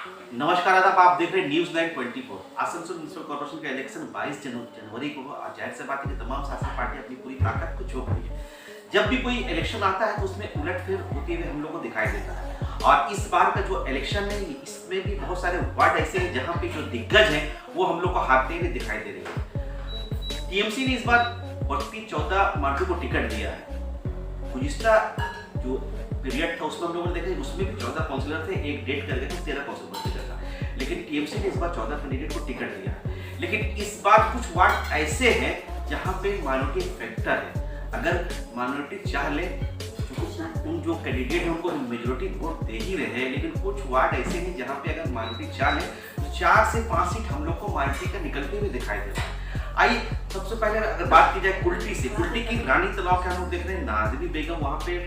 नमस्कार आदाब, आप देख रहे हैं न्यूज़ 924। आसनसोल म्युनिसिपल कॉर्पोरेशन का इलेक्शन 22 जनवरी को और जाहिर सी बात है कि तमाम शासक पार्टी अपनी पूरी ताकत को झोंक रही है। जब भी कोई इलेक्शन आता है तो उसमें उलटफेर होते हुए हम लोग को दिखाई देता है और इस बार का जो इलेक्शन है इसमें भी बहुत सारे वार्ड ऐसे हैं जहाँ पे जो दिग्गज हैं वो हम लोग को हारते हुए दिखाई दे रहे हैं। टीएमसी ने इस बार 14 मार्च को टिकट दिया है। गुज़िश्ता जो पीरियड था उसमें हम लोगों ने देखा उसमें भी 14 काउंसिलर थे, एक डेट करके तो 13 काउंसिलर बच था, लेकिन टीएमसी ने इस बार 14 कैंडिडेट को टिकट दिया है। लेकिन इस बार कुछ वार्ड ऐसे हैं जहां पे माइनॉरिटी फैक्टर है। अगर माइनॉरिटी चाह ले उन जो कैंडिडेट है उनको मेजोरिटी वोट दे ही रहे हैं, लेकिन कुछ वार्ड ऐसे हैं जहां पे अगर माइनॉरिटी चाह ले तो 4 से 5 सीट हम लोग को माइनॉरिटी का निकलते हुए दिखाई दे रहा है। आइए सबसे पहले अगर बात की जाए कुल्टी से, कुल्टी की रानी तालाब के हम लोग देख रहे हैं नाज़िमी बेगम वहां पे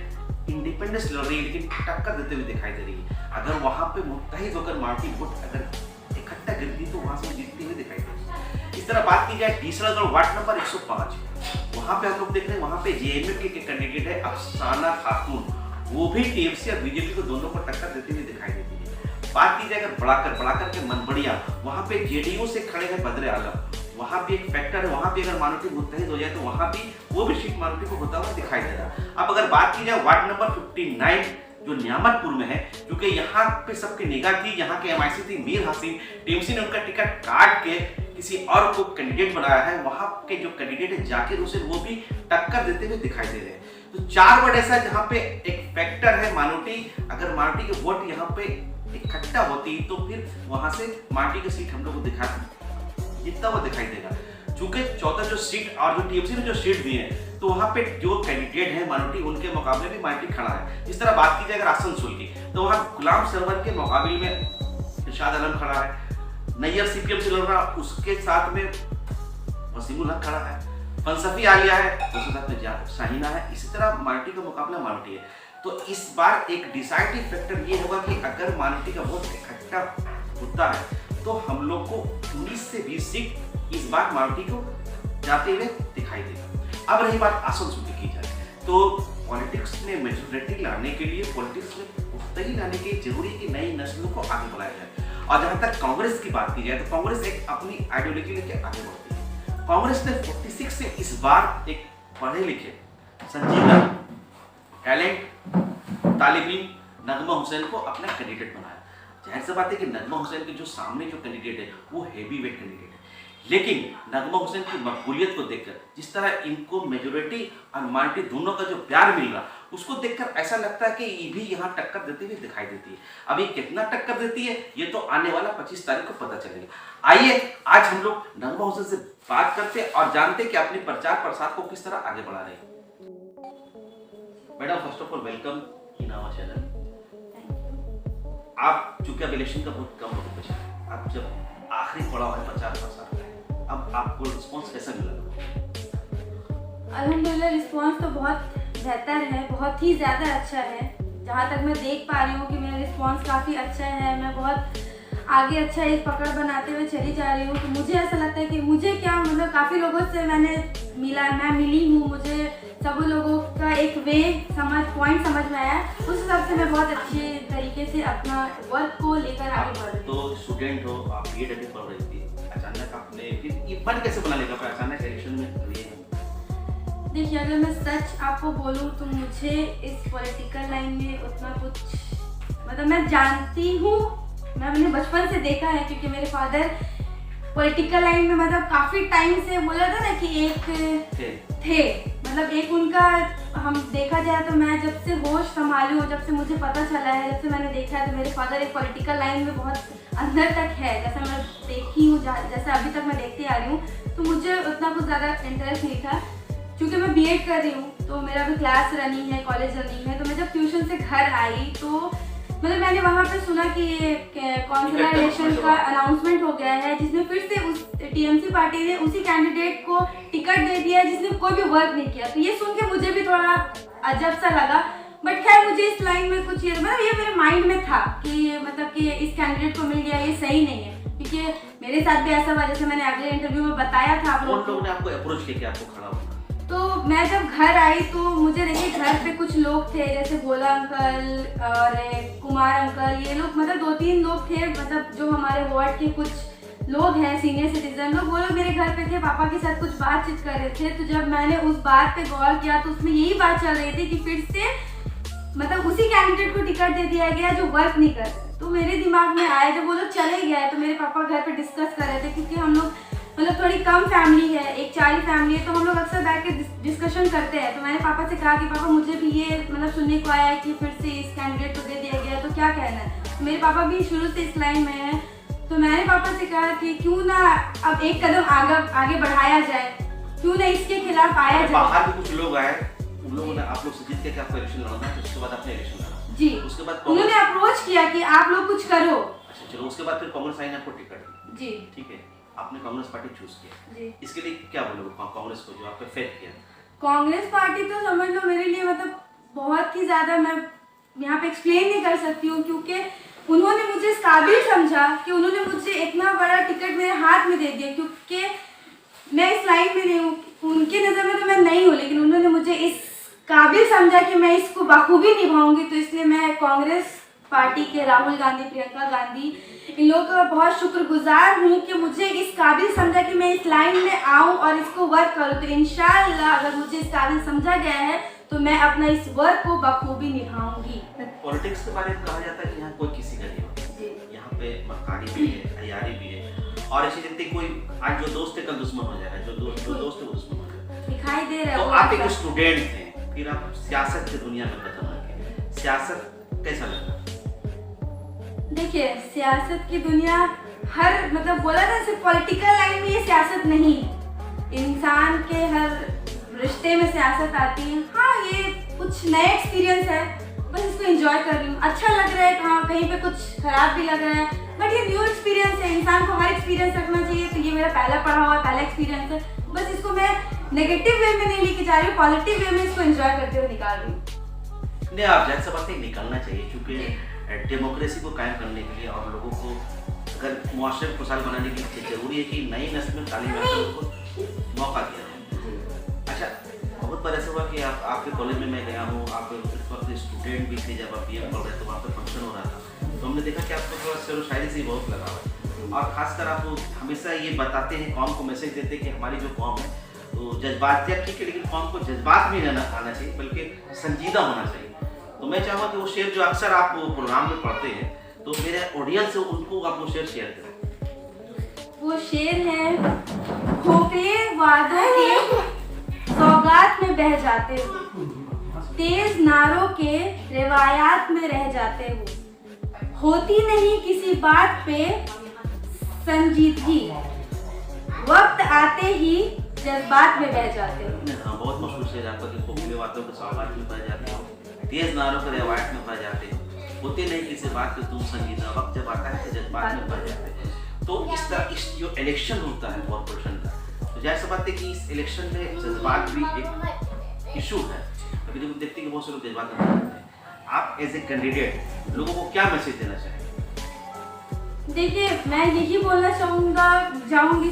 इंडिपेंडेंस लड़ रही है लेकिन टक्कर देते हुए दिखाई दे रही है। अगर वहां पे मुत्तहिद होकर मार्टी वोट अगर इकट्ठा गिरती तो वहां से जीतती हुई दिखाई दे रही है। इस तरह बात की जाए तीसरागढ़ वार्ड नंबर 105, वहां पे हम लोग देख रहे हैं वहां पे जेएमएम के कैंडिडेट है अफसाना खातून, वो भी टीएमसी और बीजेपी को दोनों को टक्कर देते हुए दिखाई देती है। बात की जाए अगर बढ़ाकर के मनबड़िया, वहां पे जेडीयू से खड़े हैं बद्र आलम, वहां भी एक फैक्टर है, वहां भी अगर माइनॉरिटी मुत्तहिद हो जाए तो वहां भी वो भी सीट माइनॉरिटी को होता हुआ दिखाई दे रहा है। अब अगर बात की जाए वार्ड नंबर 59 जो नियामतपुर में है, क्योंकि यहाँ पे सबकी निगाह थी, यहाँ के एमआईसी थी मीर हसीन, टीएमसी ने उनका टिकट काट के किसी और को कैंडिडेट बनाया है। वहां के जो कैंडिडेट है जाकिर हुसैन वो भी टक्कर देते हुए दिखाई दे रहे हैं। तो 4 वार्ड ऐसा जहाँ पे एक फैक्टर है माइनॉरिटी, अगर माइनॉरिटी के वोट यहाँ पे इकट्ठा होती तो फिर वहां से माइनॉरिटी की सीट हम लोग को जितना वो दिखाई देगा। चूंकि 14 जो सीट और जो टीएमसी ने जो सीट दी है तो वहां पे जो कैंडिडेट है माइनॉरिटी उनके मुकाबले भी माइनॉरिटी खड़ा है। इस तरह बात की जाए अगर आसनसोल की तो वहां गुलाम सरवर के मुकाबले में इरशाद आलम खड़ा है, नैयर सीपीएम से लड़ रहा, उसके साथ में वसीमुल हक खड़ा है, फलसफी आलिया है, उसके साथ में शाहीना है। इसी तरह माइनॉरिटी का मुकाबला माइनॉरिटी है। तो इस बार एक डिसाइडिंग फैक्टर ये होगा कि अगर माइनॉरिटी का वोट इकट्ठा होता है तो हम लोग को 19 से 20 सीट इस बार माइनॉरिटी को जाते हुए दिखाई देगा। अब रही बात आसनसोल की जाए तो पॉलिटिक्स में मेजोरिटी लाने के लिए, पॉलिटिक्स में पुख्तगी लाने के लिए जरूरी है कि नई नस्लों को आगे बढ़ाया जाए। और जहां तक कांग्रेस की बात की जाए तो कांग्रेस एक अपनी आइडियोलॉजी लेके आगे बढ़ती है। कांग्रेस ने 46 से इस बार एक पढ़े लिखे संजीदा टैलेंट तालिब इल्म नगमा हुसैन को अपना कैंडिडेट बनाया। जाहिर सी बात है कि नगमा हुसैन के जो सामने जो कैंडिडेट है वो हैवी वेट कैंडिडेट है, लेकिन नगमा हुसैन की मकबूलियत को देखकर जिस तरह इनको मेजोरिटी और माइनॉरिटी दोनों का जो प्यार मिल रहा उसको देखकर ऐसा लगता है कि ये भी यहाँ टक्कर देती हुई दिखाई देती है। अब ये कितना टक्कर देती है ये तो आने वाला 25 तारीख को पता चलेगा। आइए आज हम लोग नगमा हुसैन से बात करते और जानते कि अपने प्रचार प्रसार को किस तरह आगे बढ़ा रहे हैं। Madam first of all welcome in our channel. आप चूंकि अब इलेक्शन का बहुत कम वक्त बचा है, आप जब आखिरी पड़ाव है प्रचार प्रसार का, अब आपको रिस्पांस कैसा मिला? अल्हम्दुलिल्लाह रिस्पांस तो बहुत बेहतर है, बहुत ही ज़्यादा अच्छा है। जहाँ तक मैं देख पा रही हूँ कि मेरा रिस्पांस काफ़ी अच्छा है, मैं बहुत आगे अच्छा एक पकड़ बनाते हुए चली जा रही हूँ। तो मुझे ऐसा लगता है कि मुझे क्या मतलब काफ़ी लोगों से मैं मिली हूँ, मुझे सब लोगों का एक पॉइंट समझ में आया। उस हिसाब से मैं बहुत अच्छे तरीके से अपना वर्क को लेकर आगे बढ़ रही हूँ। तो स्टूडेंट हो, आप बीएड अभी पढ़ रही थी, अचानक आपने फिर ये मन कैसे बना लेगा फिर अचानक इलेक्शन में लिए? देखिए अगर मैं सच आपको बोलूँ तो मुझे इस पॉलिटिकल लाइन में उतना कुछ मतलब मैं जानती हूँ, मैंने बचपन से देखा है क्योंकि मेरे फादर पॉलिटिकल लाइन में मतलब काफ़ी टाइम से बोला था ना कि एक थे मतलब एक उनका हम देखा जाए तो मैं जब से होश संभाली हूँ, जब से मुझे पता चला है, जब से मैंने देखा है तो मेरे फादर एक पॉलिटिकल लाइन में बहुत अंदर तक है। जैसा मैं देखी हूँ, जैसा अभी तक मैं देखती आ रही हूँ, तो मुझे उतना कुछ ज़्यादा इंटरेस्ट नहीं था। क्योंकि मैं बीएड कर रही हूँ तो मेरा भी क्लास रनिंग है, कॉलेज रनिंग है। तो मैं जब ट्यूशन से घर आई तो मतलब मैंने वहाँ पे सुना कि ये काउंसिलर इलेक्शन का अनाउंसमेंट हो गया है, जिसमें फिर से उस टीएमसी पार्टी ने उसी कैंडिडेट को टिकट दे दिया है जिसने कोई भी वर्क नहीं किया। तो ये सुन के मुझे भी थोड़ा अजब सा लगा, बट खैर मुझे इस लाइन में कुछ मतलब ये मेरे माइंड में था कि मतलब कि इस कैंडिडेट को मिल गया ये सही नहीं है, क्योंकि मेरे साथ भी ऐसा हुआ। जैसे मैंने अगले इंटरव्यू में बताया था आप लोगों ने आपको अप्रोच किया कि आपको खड़ा होना तो मैं जब घर आई तो मुझे देखिए घर पे कुछ लोग थे, जैसे भोला अंकल और कुमार अंकल, ये लोग मतलब 2-3 लोग थे, मतलब जो हमारे वार्ड के कुछ लोग हैं सीनियर सिटीजन लोग, वो लोग मेरे घर पे थे, पापा के साथ कुछ बातचीत कर रहे थे। तो जब मैंने उस बात पे गौर किया तो उसमें यही बात चल रही थी कि फिर से मतलब उसी कैंडिडेट को टिकट दे दिया गया जो वर्क नहीं कर रहे। तो मेरे दिमाग में आया, जब वो लोग चले गए तो मेरे पापा घर पे डिस्कस कर रहे थे, क्योंकि हम लोग मतलब थोड़ी कम फैमिली है, एक 4 फैमिली है, तो हम लोग अक्सर बैठ के डिस्कशन करते हैं। तो मैंने पापा से कहा कि पापा मुझे भी ये मतलब सुनने को आया है कि फिर से इस कैंडिडेट को दे दिया गया, तो क्या कहना है। तो मेरे पापा भी शुरू से इस लाइन में है, तो मैंने पापा से कहा कि क्यों ना अब एक कदम आगे बढ़ाया जाए, क्यों ना इसके खिलाफ आया जाए। बाहर भी कुछ लोग आए, उन लोगों ने आप लोग से जीत के आपको इलेक्शन लड़ना है, उसके बाद आपने इलेक्शन लड़ा जी, उसके बाद उन्होंने अप्रोच किया कि आप लोग कुछ करो। अच्छा चलो, उसके बाद फिर कांग्रेस आई ने आपको टिकट दी। जी ठीक है, आपने कांग्रेस पार्टी चूज किया जी। इसके लिए क्या बोलोगे कांग्रेस को जो आप पे फेथ किया? कांग्रेस पार्टी तो समझ लो मेरे लिए मतलब बहुत ही ज्यादा, मैं यहाँ पे एक्सप्लेन नहीं कर सकती हूँ, क्योंकि उन्होंने मुझे इस काबिल समझा कि उन्होंने मुझे इतना बड़ा टिकट मेरे हाथ में दे दिया, क्योंकि मैं इस लाइन में नहीं हूँ, उनकी नज़र में तो मैं नहीं हूँ, लेकिन उन्होंने मुझे इस काबिल समझा कि मैं इसको बखूबी निभाऊंगी। तो इसलिए मैं कांग्रेस पार्टी के राहुल गांधी, प्रियंका गांधी, इन लोगों का बहुत शुक्रगुजार हूँ कि मुझे इस काबिल समझा कि मैं इस लाइन में आऊँ और इसको वर्क करूँ। तो इंशाल्लाह अगर मुझे इस काबिल समझा गया है तो मैं अपना इस वर्क को बखूबी निभाऊंगी। पॉलिटिक्स के बारे में कहा जाता है कि यहाँ कोई किसी का नहीं होता, यहाँ पे मक्कारी भी है, तैयारी भी है, और ऐसी देखते कोई आज जो दोस्त है कल दुश्मन हो जाएगा, जो दोस्त है वो दुश्मन हो जाएगा, दिखाई दे रहा है। तो आप एक स्टूडेंट थे, फिर आप सियासत की दुनिया में कदम रखे, सियासत कैसा लगा? देखिए सियासत की दुनिया हर मतलब बोला ना सिर्फ पॉलिटिकल लाइन में ये सियासत नहीं, इंसान के हर रिश्ते में सियासत आती है। हाँ ये कुछ नया एक्सपीरियंस है, बस इसको एंजॉय कर रही हूँ, अच्छा लग रहा है, कहाँ कहीं पे कुछ खराब भी लग रहा है, बट ये न्यू एक्सपीरियंस है, इंसान को हर एक्सपीरियंस रखना चाहिए। तो ये मेरा पहला पढ़ा हुआ पहला एक्सपीरियंस है, बस इसको मैं नेगेटिव वे में नहीं लेके जा रही हूँ, पॉजिटिव वे में इसको एंजॉय करते हुए निकाल रही हूँ। नहीं आप जैसे बात है निकलना चाहिए, क्योंकि डेमोक्रेसी को कायम करने के लिए और लोगों को अगर मुआशरे को खुशहाल बनाने के लिए जरूरी है कि नई नस्ल में तालीम को मौका दिया जाए। अच्छा, बहुत बार ऐसा हुआ कि आपके कॉलेज में मैं गया हूँ, आप इस वक्त स्टूडेंट भी थे, जब आप BA पढ़ रहे तो वहाँ पर फंक्शन हो रहा था, तो हमने देखा कि आपको थोड़ा शेर व शायरी से ही बहुत लगा है, और खासकर आप हमेशा ये बताते हैं, कौम को मैसेज देते हैं कि हमारी जो कौम है तो जज्बात ठीक है, लेकिन कौम को जज्बात में नहीं आना चाहिए, बल्कि संजीदा होना चाहिए। तो मैं चाहूँगा कि वो शेर जो अक्सर आप प्रोग्राम में पढ़ते हैं, तो मेरे ऑडियंस से उनको आप वो शेर शेयर करें। वो शेर है, खोखले वादों के सौगात में बह जाते हो, तेज नारों के रिवायात में रह जाते हो, होती नहीं किसी बात पे संजीदगी, वक्त आते ही जज्बात में बह जाते हो। हाँ, बहुत मशहूर शेर आपका कि खोखले वादों के सौगात में बह जाते हो, तेज नारों के रिवायात में बह जाते हो, होते नहीं किसी बात पे तुम संजीदा, वक्त जब आता है तो जज्बात में बह जाते हो। तो इस तरह इस जो इलेक्शन होता है कॉर्पोरेशन का, तो जैसे बात है कि इस इलेक्शन में जज्बात भी एक इशू है, अभी लोग देखते हैं कि बहुत से लोग जज्बात में बह जाते हैं। आप एज ए कैंडिडेट लोगों को क्या मैसेज देना चाहेंगे? देखिए मैं यही बोलना चाहूँगी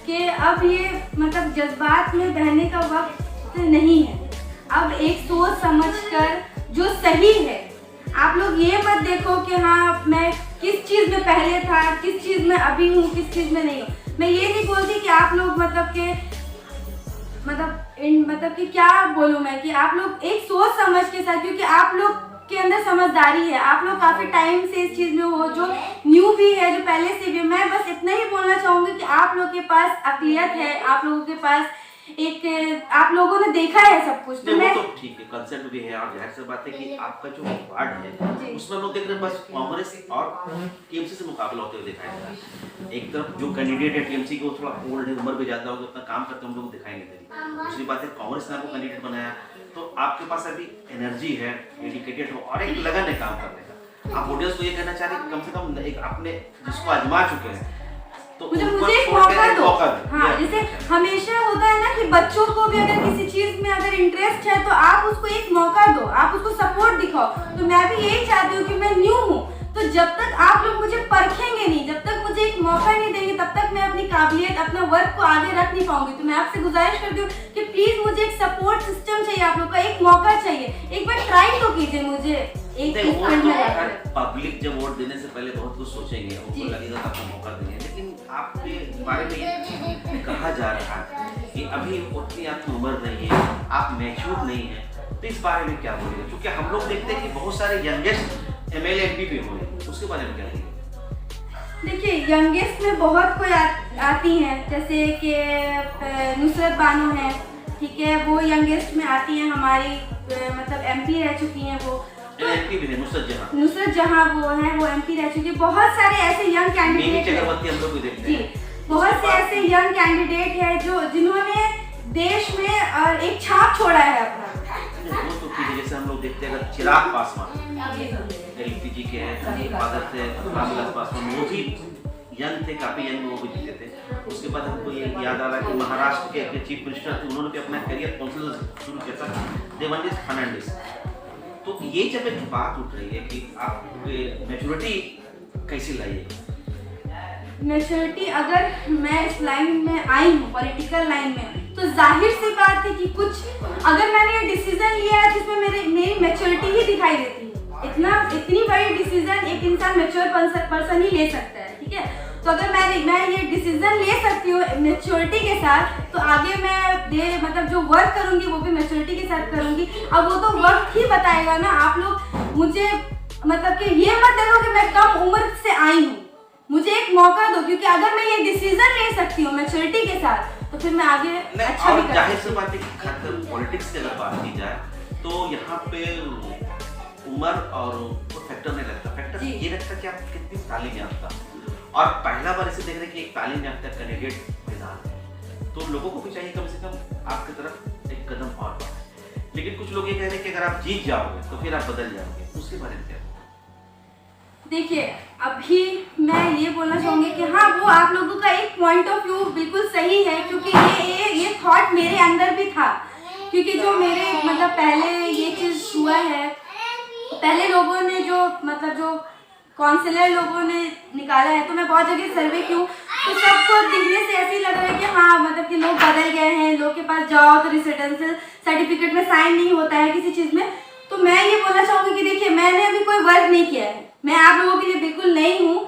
कि अब ये मतलब जज्बात में बहने का वक्त नहीं है, अब एक सोच समझकर जो सही है, आप लोग ये मत देखो कि हाँ मैं किस चीज़ में पहले था, किस चीज़ में अभी हूँ, किस चीज़ में नहीं हूँ। मैं ये नहीं बोलती कि आप लोग मतलब कि क्या बोलूँ मैं, कि आप लोग एक सोच समझ के साथ, क्योंकि आप लोग के अंदर समझदारी है, आप लोग काफ़ी टाइम से इस चीज़ में हो, जो न्यू भी है, जो पहले से भी है। मैं बस इतना ही बोलना चाहूँगी कि आप लोग के पास अक़लियत है, आप लोगों के पास आप लोगों ने देखा है सब कुछ। तो मैं तो ठीक है, कंसेप्ट भी है, और जाहिर सी बात है कि आपका जो वार्ड है उसमें लोग देख रहे हैं बस कांग्रेस और TMC से मुकाबला होते हुए दिखाई दे रहा है। एक तरफ जो कैंडिडेट है TMC के वो थोड़ा ओल्ड है, उम्र भी ज्यादा होगी, उतना काम करते हम लोग दिखाई नहीं दे रही। दूसरी बात है कांग्रेस ने आपको कैंडिडेट बनाया, तो आपके पास अभी एनर्जी है, डेडिकेटेड हो और एक लगन है काम करने का। आप ऑडियंस को ये कहना चाह रहे हैं कि कम से कम एक आपने जिसको आजमा चुके हैं तो मुझे एक मौका दो। हाँ, जैसे हमेशा होता है ना कि बच्चों को भी अगर किसी चीज में अगर इंटरेस्ट है तो आप उसको एक मौका दो, आप उसको सपोर्ट दिखाओ। तो मैं भी यही चाहती हूँ कि मैं न्यू हूँ, तो जब तक आप लोग मुझे परखेंगे नहीं, जब तक मुझे एक मौका नहीं देंगे, तब तक मैं अपनी काबिलियत, अपना वर्क को आगे रख नहीं पाऊंगी। तो मैं आपसे गुजारिश करती हूँ कि प्लीज मुझे एक सपोर्ट सिस्टम चाहिए, आप लोग का एक मौका चाहिए, एक बार ट्राई तो कीजिए मुझे एक नहीं, वो फील्ड तो में हर रहकर। पब्लिक जब वोट देने से पहले बहुत कुछ सोचेंगे, उनको लगेगा कि आपको मौका देंगे, लेकिन आपके बारे में ये कहा जा रहा है कि अभी उतनी आपकी उम्र नहीं है, आप मैच्योर नहीं है, तो इस बारे में क्या बोलेंगे? क्योंकि हम लोग देखते हैं कि बहुत सारे यंगेस्ट एमएलए एमपी भी हुए, उसके बारे में क्या कहेंगे? देखिए यंगेस्ट में बहुत कोई आती हैं, जैसे कि नुसरत बानो है, ठीक है, वो यंगेस्ट में आती हैं, हमारी मतलब एमपी रह चुकी हैं वो, तो एमपी भी है नुसरत जहां वो है, वो एमपी रह चुकी है। बहुत सारे ऐसे यंग कैंडिडेट चक्रवर्ती हम लोग भी देखते जी, हैं, बहुत से ऐसे यंग कैंडिडेट है जो जिन्होंने देश में एक छाप छोड़ा है अपना। वो तो ठीक है, जैसे हम लोग देखते हैं अगर चिराग पासवान एलपीजी के हैं, फादर थे रामविलास पासवान, वो भी यंग थे, काफी यंग वो भी जीते थे। उसके बाद हमको ये याद आ रहा है कि महाराष्ट्र के चीफ मिनिस्टर थे, उन्होंने भी अपना करियर काउंसिल शुरू किया था, देवेंद्र फर्नांडिस। तो ये जब एक बात उठ रही है कि आप मैच्योरिटी कैसे लाइए? मैच्योरिटी अगर मैं इस लाइन में आई हूँ, पॉलिटिकल लाइन में, तो जाहिर सी बात है कि कुछ अगर मैंने ये डिसीजन लिया है जिसमें मेरी मैच्योरिटी ही दिखाई देती है। इतनी बड़ी डिसीजन एक इंसान मैच्योर पर्सन ही ले सकता है, ठीक है। तो अगर मैं ये डिसीजन ले सकती हूँ मैच्योरिटी के साथ, तो आगे मैं मतलब जो वर्क करूँगी वो भी मैच्योरिटी के साथ करूँगी। अब वो तो वक्त ही बताएगा ना। आप लोग मुझे मतलब कि ये मत देखो कि मैं कम उम्र से आई हूँ, मुझे एक मौका दो, क्योंकि अगर मैं ये डिसीजन ले सकती हूँ मैच्योरिटी के साथ, तो फिर मैं आगे अच्छा भी कर सकती हूँ। जाहिर सी बात है कि खासकर पॉलिटिक्स की अगर बात की जाए तो यहाँ पे उम्र और फैक्टर नहीं लगता, फैक्टर ये लगता कि आप कितनी तालीम याफ्ता, और पहला बार इसे देख रहे हैं कि एक तालीम याफ्ता कैंडिडेट मैदान है, तो लोगों को भी चाहिए कम से कम आपकी तरफ एक कदम और बढ़े। लेकिन कुछ लोग ये कह रहे हैं कि अगर आप जीत जाओगे तो फिर आप बदल जाओगे, उसके बारे में क्या? देखिए अभी मैं ये बोलना चाहूँगी कि हाँ, वो आप लोगों का एक पॉइंट ऑफ व्यू बिल्कुल सही है, क्योंकि ये थॉट मेरे अंदर भी था, क्योंकि जो मेरे मतलब पहले ये चीज़ हुआ है, पहले लोगों ने जो काउंसलर लोगों ने निकाला है, तो मैं बहुत जगह सर्वे की हूँ, तो सबको दिखने से ऐसे ही लग रहा है कि हाँ मतलब कि लोग बदल गए हैं, लोग के पास जाओ तो रेसिडेंशियल सर्टिफिकेट में साइन नहीं होता है किसी चीज़ में। तो मैं ये बोलना चाहूँगी कि देखिए मैंने अभी कोई वर्क नहीं किया है, मैं आप लोगों के लिए बिल्कुल नई हूँ,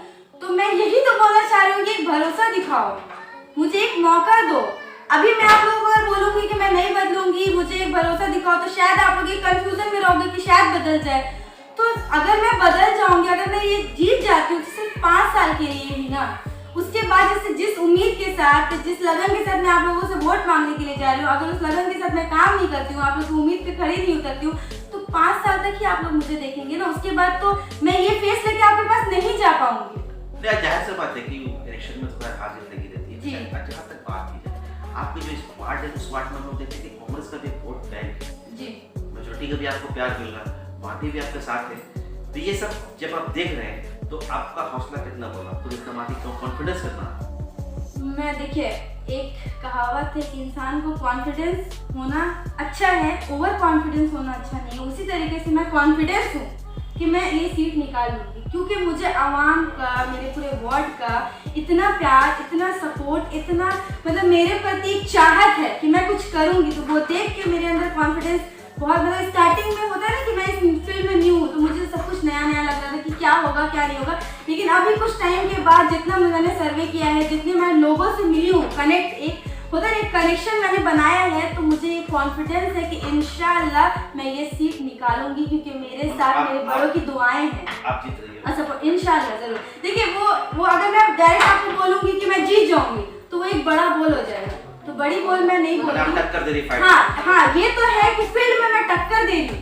तो मैं यही तो बोलना चाह रही हूँ कि एक भरोसा दिखाओ, मुझे एक मौका दो। अभी मैं आप लोगों को अगर बोलूँगी कि मैं नहीं बदलूंगी, मुझे एक भरोसा दिखाओ, तो शायद आप लोग एक कंफ्यूजन में रहोगे कि शायद बदल जाए। तो अगर मैं बदल जाऊंगी, अगर मैं ये जीत जाती हूँ सिर्फ 5 साल के लिए ही ना, उसके बाद जैसे जिस उम्मीद के साथ, जिस लगन के साथ मैं आप लोगों से वोट मांगने के लिए जा रही हूँ, अगर उस लगन के साथ मैं काम नहीं करती हूँ, आप लोग की उम्मीद पे खड़ी नहीं उतरती हूँ, तो 5 साल तक ही आप लोग मुझे देखेंगे ना। उसके बाद तो मैं ये फेस लेके आपके पास नहीं जा पाऊंगी। जाहिर सी बात है कि इलेक्शन में थोड़ा हार जीत लगी रहती है। जहाँ तक बात की जाए, आपके जो स्क्वाड है, उस स्क्वाड में हम लोग देखते हैं कि कांग्रेस का भी वोट बैंक है, मेजोरिटी का भी आपको प्यार मिल रहा है, पार्टी भी आपके साथ है, तो ये सब जब आप देख रहे हैं तो आपका हौसला कितना बोला, आपको इतना माटी का कॉन्फिडेंस कितना? मैं देखिए, एक कहावत है कि इंसान को कॉन्फिडेंस होना अच्छा है, ओवर कॉन्फिडेंस होना अच्छा नहीं है। उसी तरीके से मैं कॉन्फिडेंस हूँ कि मैं ये सीट निकाल लूँगी, क्योंकि मुझे आवाम का, मेरे पूरे वार्ड का इतना प्यार, इतना सपोर्ट, इतना मतलब मेरे प्रति एक चाहत है कि मैं कुछ करूँगी। तो वो देख के मेरे अंदर कॉन्फिडेंस बहुत, मतलब स्टार्टिंग में होता है ना कि मैं इस फील्ड में न्यू हूँ, तो मुझे सब कुछ नया नया लग रहा था कि क्या होगा क्या नहीं होगा। लेकिन अभी कुछ टाइम के बाद जितना मैंने सर्वे किया है, जितने मैं लोगों से मिली हूँ, कनेक्ट एक होता है, एक कनेक्शन मैंने बनाया है, तो मुझे कॉन्फिडेंस है कि इंशाल्लाह मैं ये सीट निकालूंगी, क्योंकि मेरे साथ मेरे बड़ों की दुआएं हैं। आप जीत रही हो। अच्छा, इंशाल्लाह जरूर। देखिए वो अगर मैं डायरेक्ट आपको बोलूंगी कि मैं जीत जाऊंगी, तो वो एक बड़ा बोल हो जाएगा, तो बड़ी बोल मैं नहीं बोलूंगी। टक्कर दे रही फाइट। हाँ, ये तो है कि फील्ड में मैं टक्कर दे रही,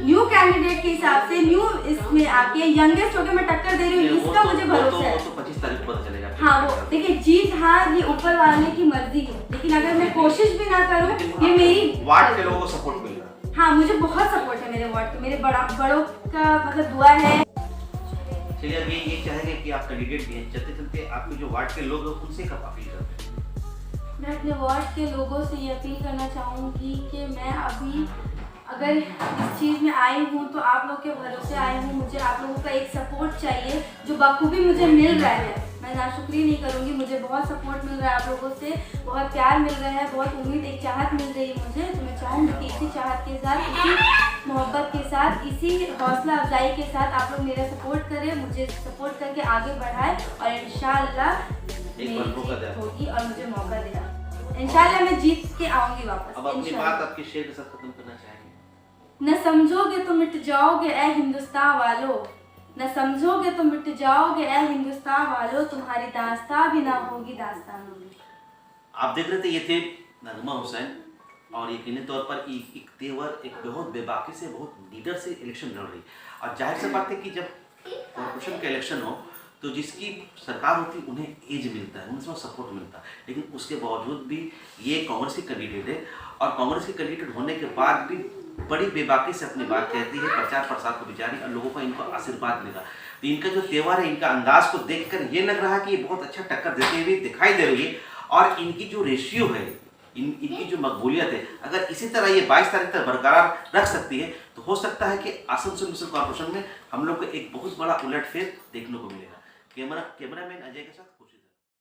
न्यू कैंडिडेट के हिसाब से, न्यू इसमें आके यंगेस्ट होके मैं टक्कर दे रही हूँ, इसका मुझे भरोसा है। वो तो 25 तारीख को पता चलेगा। हाँ, वो देखिए, जीत हार ये ऊपर वाले की मर्जी है, लेकिन अगर मैं कोशिश भी ना करूँ, ये मेरी वार्ड के लोगों को सपोर्ट मिल रहा है। हाँ, मुझे बहुत सपोर्ट है मेरे वार्ड के, मेरे बड़ों का मतलब दुआ है। चलिए, अब ये चाहेंगे कि आप कैंडिडेट भी हैं, चलते चलते आपके जो वार्ड के लोग हैं उनसे कब अपील करते हैं? मैं अपने वार्ड के लोगों से ये अपील करना चाहूँगी कि मैं अभी अगर इस चीज़ में आई हूँ तो आप लोग के भरोसे आई हूँ, मुझे आप लोगों का एक सपोर्ट चाहिए जो बखूबी मुझे मिल रहा है। मैं मैं नाशुक्री नहीं करूँगी। मुझे बहुत सपोर्ट मिल रहा है आप लोगों से, बहुत प्यार मिल रहा है, बहुत उम्मीद, एक चाहत मिल रही है मुझे। तो मैं चाहूँगी कि इसी चाहत के साथ, इसी मोहब्बत के साथ, इसी हौसला अफजाई के साथ आप लोग मेरा सपोर्ट करें, मुझे सपोर्ट करके आगे बढ़ाएं और इंशाल्लाह मेरी जीत होगी और मुझे मौका देना। इंशाल्लाह मैं जीत के आऊँगी वापस। अब अपनी बात आपके शेर के साथ खत्म करना चाहेंगे। न समझोगे तो मिट जाओगे ए हिंदुस्तान वालों, न समझोगे तो मिट जाओगे ए हिंदुस्तान वालों, तुम्हारी दास्तां भी ना होगी दास्तान होगी। आप देख रहे थे, ये थे नगमा हुसैन और यकीनी तौर पर एक तेवर, एक बहुत बेबाकी से, बहुत लीडर से इलेक्शन लड़ रही। और जाहिर सी बात है कि जब कॉर्पोरेशन का इलेक्शन हो तो जिसकी सरकार होती उन्हें एज मिलता है, उन्हें सपोर्ट मिलता है, लेकिन उसके बावजूद भी ये कांग्रेस की कैंडिडेट है और कांग्रेस की कैंडिडेट होने के बाद भी बड़ी बेबाकी से अपनी बात कहती है, प्रचार प्रसार को बेचारी, और लोगों का इनको आशीर्वाद मिला। तो इनका जो त्यौहार है, इनका अंदाज को देखकर ये लग रहा है कि ये बहुत अच्छा टक्कर देते हुए दिखाई दे रही है। और इनकी जो रेशियो है, इनकी जो मकबूलियत है, अगर इसी तरह ये 22 तारीख तक बरकरार रख सकती है तो हो सकता है कि आसनसोल म्युनिसिपल कॉर्पोरेशन में हम लोग को एक बहुत बड़ा उलटफेर देखने को मिलेगा। कैमरामैन अजय के साथ